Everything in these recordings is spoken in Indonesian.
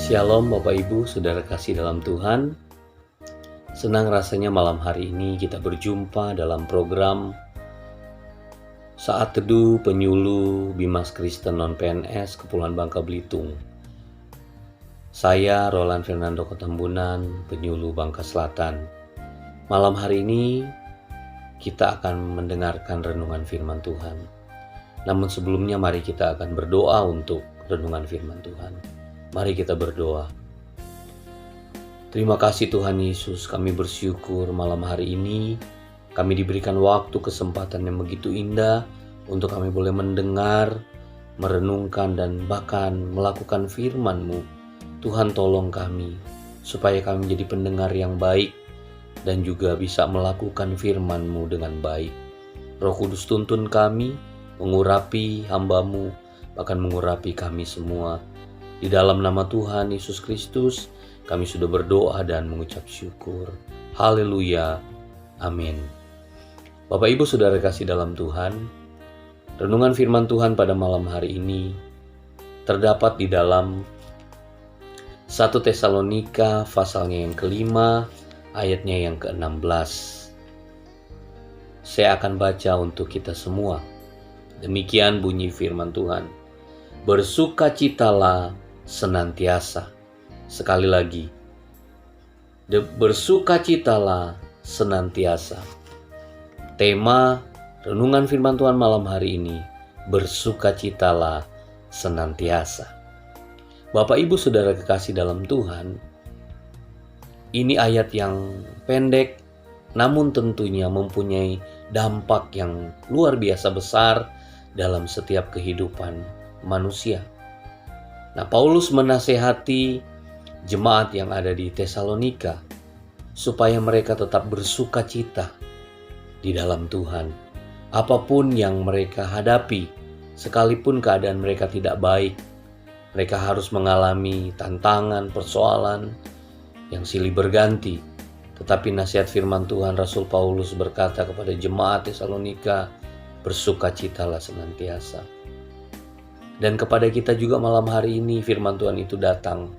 Shalom Bapak Ibu, Saudara kasih dalam Tuhan. Senang rasanya malam hari ini kita berjumpa dalam program Saat Teduh Penyuluh Bimas Kristen Non-PNS Kepulauan Bangka Belitung. Saya Roland Fernando Kotambunan, penyuluh Bangka Selatan. Malam hari ini kita akan mendengarkan renungan firman Tuhan. Namun sebelumnya mari kita akan berdoa untuk renungan firman Tuhan. Mari kita berdoa. Terima kasih Tuhan Yesus, kami bersyukur malam hari ini kami diberikan waktu kesempatan yang begitu indah untuk kami boleh mendengar, merenungkan dan bahkan melakukan firman-Mu. Tuhan tolong kami supaya kami menjadi pendengar yang baik dan juga bisa melakukan firman-Mu dengan baik. Roh Kudus tuntun kami, mengurapi hamba-Mu, bahkan mengurapi kami semua. Di dalam nama Tuhan Yesus Kristus, kami sudah berdoa dan mengucap syukur. Haleluya. Amin. Bapak Ibu Saudara kasih dalam Tuhan, renungan firman Tuhan pada malam hari ini terdapat di dalam 1 Tesalonika pasalnya yang kelima, ayatnya yang ke-16. Saya akan baca untuk kita semua. Demikian bunyi firman Tuhan. Bersukacitalah senantiasa. Sekali lagi, bersukacitalah senantiasa. Tema renungan firman Tuhan malam hari ini, bersukacitalah senantiasa. Bapak Ibu Saudara kekasih dalam Tuhan, ini ayat yang pendek namun tentunya mempunyai dampak yang luar biasa besar dalam setiap kehidupan manusia. Nah, Paulus menasehati jemaat yang ada di Tesalonika supaya mereka tetap bersukacita di dalam Tuhan. Apapun yang mereka hadapi, sekalipun keadaan mereka tidak baik, mereka harus mengalami tantangan, persoalan yang silih berganti. Tetapi nasihat firman Tuhan, Rasul Paulus berkata kepada jemaat Tesalonika, bersukacitalah senantiasa. Dan kepada kita juga malam hari ini firman Tuhan itu datang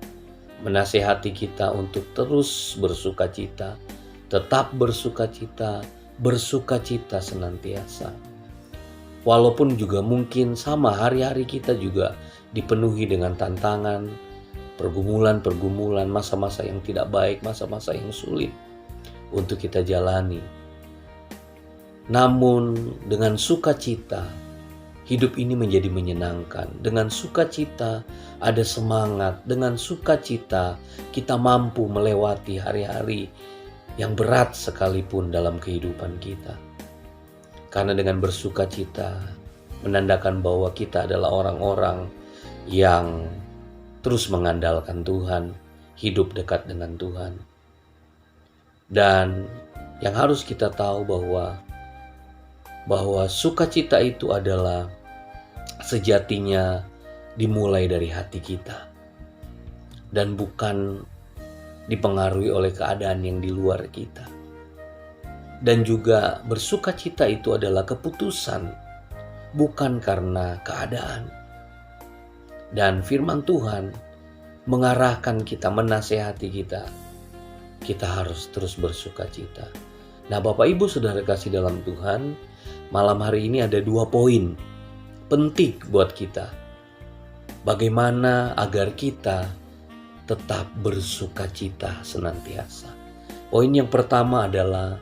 menasehati kita untuk terus bersukacita, tetap bersukacita, bersukacita senantiasa. Walaupun juga mungkin sama hari-hari kita juga dipenuhi dengan tantangan, pergumulan-pergumulan, masa-masa yang tidak baik, masa-masa yang sulit untuk kita jalani. Namun dengan sukacita, hidup ini menjadi menyenangkan. Dengan sukacita ada semangat. Dengan sukacita kita mampu melewati hari-hari yang berat sekalipun dalam kehidupan kita. Karena dengan bersukacita menandakan bahwa kita adalah orang-orang yang terus mengandalkan Tuhan, hidup dekat dengan Tuhan. Dan yang harus kita tahu bahwa sukacita itu adalah sejatinya dimulai dari hati kita dan bukan dipengaruhi oleh keadaan yang di luar kita. Dan juga bersukacita itu adalah keputusan, bukan karena keadaan. Dan firman Tuhan mengarahkan kita, menasehati kita harus terus bersukacita. Nah, Bapak Ibu Saudara kasih dalam Tuhan, malam hari ini ada 2 poin penting buat kita. Bagaimana agar kita tetap bersukacita senantiasa. Poin yang pertama adalah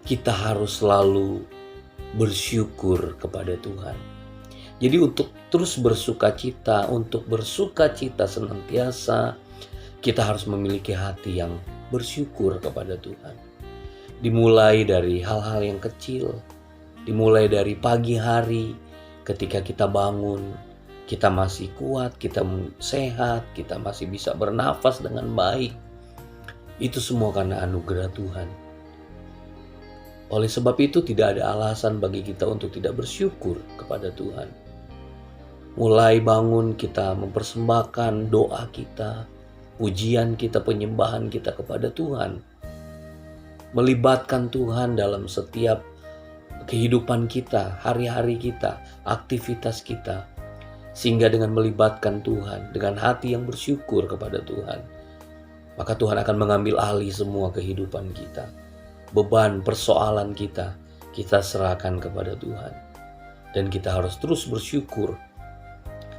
kita harus selalu bersyukur kepada Tuhan. Jadi untuk terus bersukacita, untuk bersukacita senantiasa, kita harus memiliki hati yang bersyukur kepada Tuhan. Dimulai dari hal-hal yang kecil, dimulai dari pagi hari ketika kita bangun, kita masih kuat, kita sehat, kita masih bisa bernafas dengan baik. Itu semua karena anugerah Tuhan. Oleh sebab itu tidak ada alasan bagi kita untuk tidak bersyukur kepada Tuhan. Mulai bangun kita mempersembahkan doa kita, pujian kita, penyembahan kita kepada Tuhan. Melibatkan Tuhan dalam setiap kehidupan kita, hari-hari kita, aktivitas kita. Sehingga dengan melibatkan Tuhan, dengan hati yang bersyukur kepada Tuhan, maka Tuhan akan mengambil alih semua kehidupan kita. Beban, persoalan kita serahkan kepada Tuhan. Dan kita harus terus bersyukur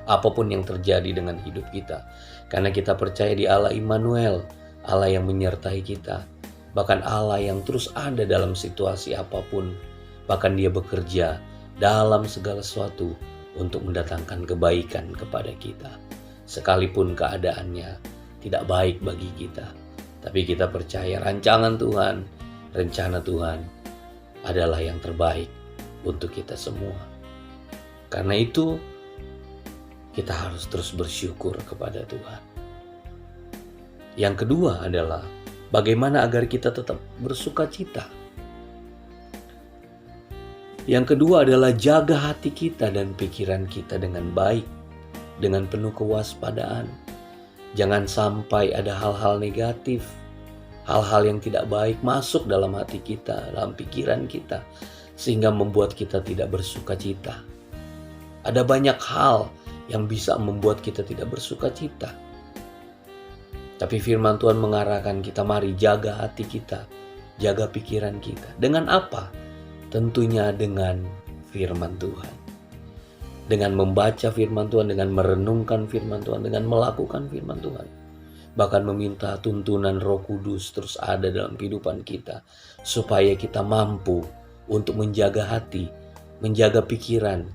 apapun yang terjadi dengan hidup kita. Karena kita percaya di Allah Immanuel, Allah yang menyertai kita. Bahkan Allah yang terus ada dalam situasi apapun. Bahkan Dia bekerja dalam segala sesuatu untuk mendatangkan kebaikan kepada kita. Sekalipun keadaannya tidak baik bagi kita, tapi kita percaya rancangan Tuhan, rencana Tuhan adalah yang terbaik untuk kita semua. Karena itu, kita harus terus bersyukur kepada Tuhan. Yang kedua adalah bagaimana agar kita tetap bersuka cita. Yang kedua adalah jaga hati kita dan pikiran kita dengan baik, dengan penuh kewaspadaan. Jangan sampai ada hal-hal negatif, hal-hal yang tidak baik masuk dalam hati kita, dalam pikiran kita, sehingga membuat kita tidak bersuka cita. Ada banyak hal yang bisa membuat kita tidak bersuka cita. Tapi firman Tuhan mengarahkan kita, mari jaga hati kita, jaga pikiran kita. Dengan apa? Tentunya dengan firman Tuhan. Dengan membaca firman Tuhan, dengan merenungkan firman Tuhan, dengan melakukan firman Tuhan. Bahkan meminta tuntunan Roh Kudus terus ada dalam kehidupan kita. Supaya kita mampu untuk menjaga hati, menjaga pikiran.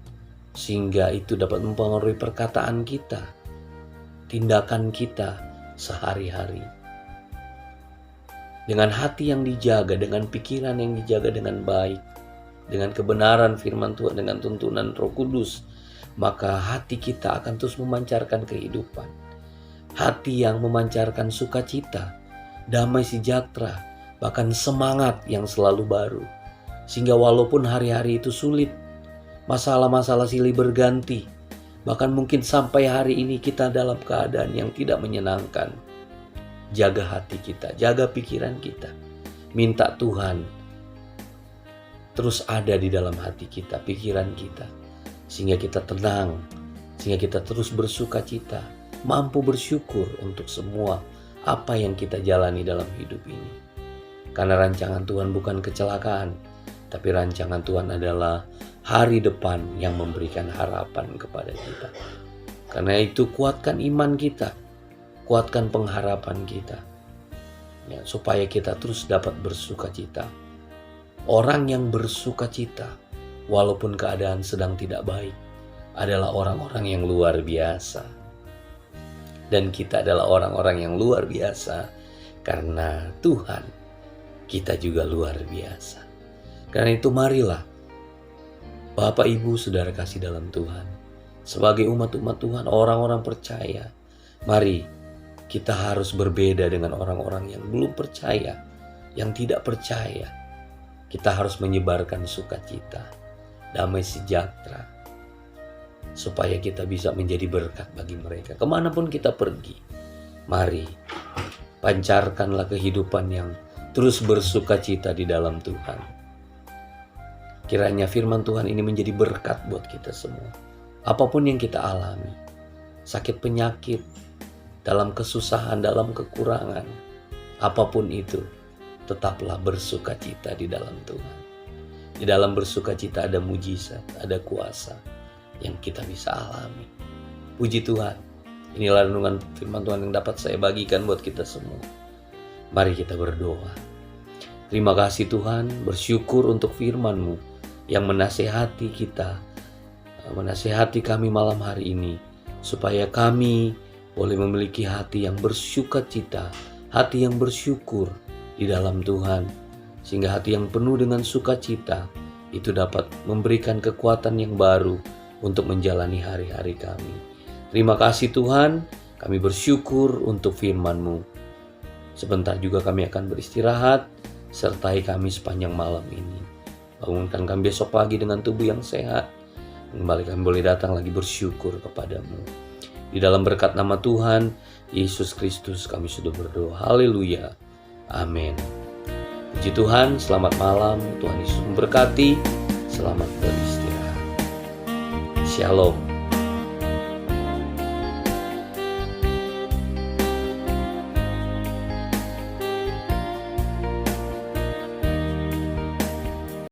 Sehingga itu dapat mempengaruhi perkataan kita, tindakan kita sehari-hari. Dengan hati yang dijaga, dengan pikiran yang dijaga dengan baik, dengan kebenaran firman Tuhan, dengan tuntunan Roh Kudus, maka hati kita akan terus memancarkan kehidupan. Hati yang memancarkan sukacita, damai sejahtera, bahkan semangat yang selalu baru. Sehingga walaupun hari-hari itu sulit, masalah-masalah silih berganti, bahkan mungkin sampai hari ini kita dalam keadaan yang tidak menyenangkan, jaga hati kita, jaga pikiran kita. Minta Tuhan terus ada di dalam hati kita, pikiran kita. Sehingga kita tenang, sehingga kita terus bersuka cita, mampu bersyukur untuk semua apa yang kita jalani dalam hidup ini. Karena rancangan Tuhan bukan kecelakaan, tapi rancangan Tuhan adalah hari depan yang memberikan harapan kepada kita. Karena itu kuatkan iman kita, kuatkan pengharapan kita, ya, supaya kita terus dapat bersuka cita. Orang yang bersuka cita walaupun keadaan sedang tidak baik adalah orang-orang yang luar biasa. Dan kita adalah orang-orang yang luar biasa karena Tuhan kita juga luar biasa. Karena itu marilah Bapak, Ibu, Saudara kasih dalam Tuhan, sebagai umat-umat Tuhan, orang-orang percaya, mari kita harus berbeda dengan orang-orang yang belum percaya, yang tidak percaya. Kita harus menyebarkan sukacita, damai sejahtera, supaya kita bisa menjadi berkat bagi mereka. Kemanapun kita pergi, mari pancarkanlah kehidupan yang terus bersukacita di dalam Tuhan. Kiranya firman Tuhan ini menjadi berkat buat kita semua. Apapun yang kita alami, sakit penyakit, dalam kesusahan, dalam kekurangan, apapun itu, tetaplah bersukacita di dalam Tuhan. Di dalam bersukacita ada mujizat, ada kuasa yang kita bisa alami. Puji Tuhan, inilah renungan firman Tuhan yang dapat saya bagikan buat kita semua. Mari kita berdoa. Terima kasih Tuhan, bersyukur untuk firman-Mu yang menasehati kita, menasehati kami malam hari ini, supaya kami boleh memiliki hati yang bersukacita, hati yang bersyukur di dalam Tuhan, sehingga hati yang penuh dengan sukacita itu dapat memberikan kekuatan yang baru untuk menjalani hari-hari kami. Terima kasih Tuhan, kami bersyukur untuk firman-Mu. Sebentar juga kami akan beristirahat, sertai kami sepanjang malam ini. Bangunkan kami besok pagi dengan tubuh yang sehat. Kembali kami boleh datang lagi bersyukur kepadamu. Di dalam berkat nama Tuhan Yesus Kristus kami sudah berdoa. Haleluya. Amin. Puji Tuhan, selamat malam. Tuhan Yesus memberkati. Selamat beristirahat. Shalom.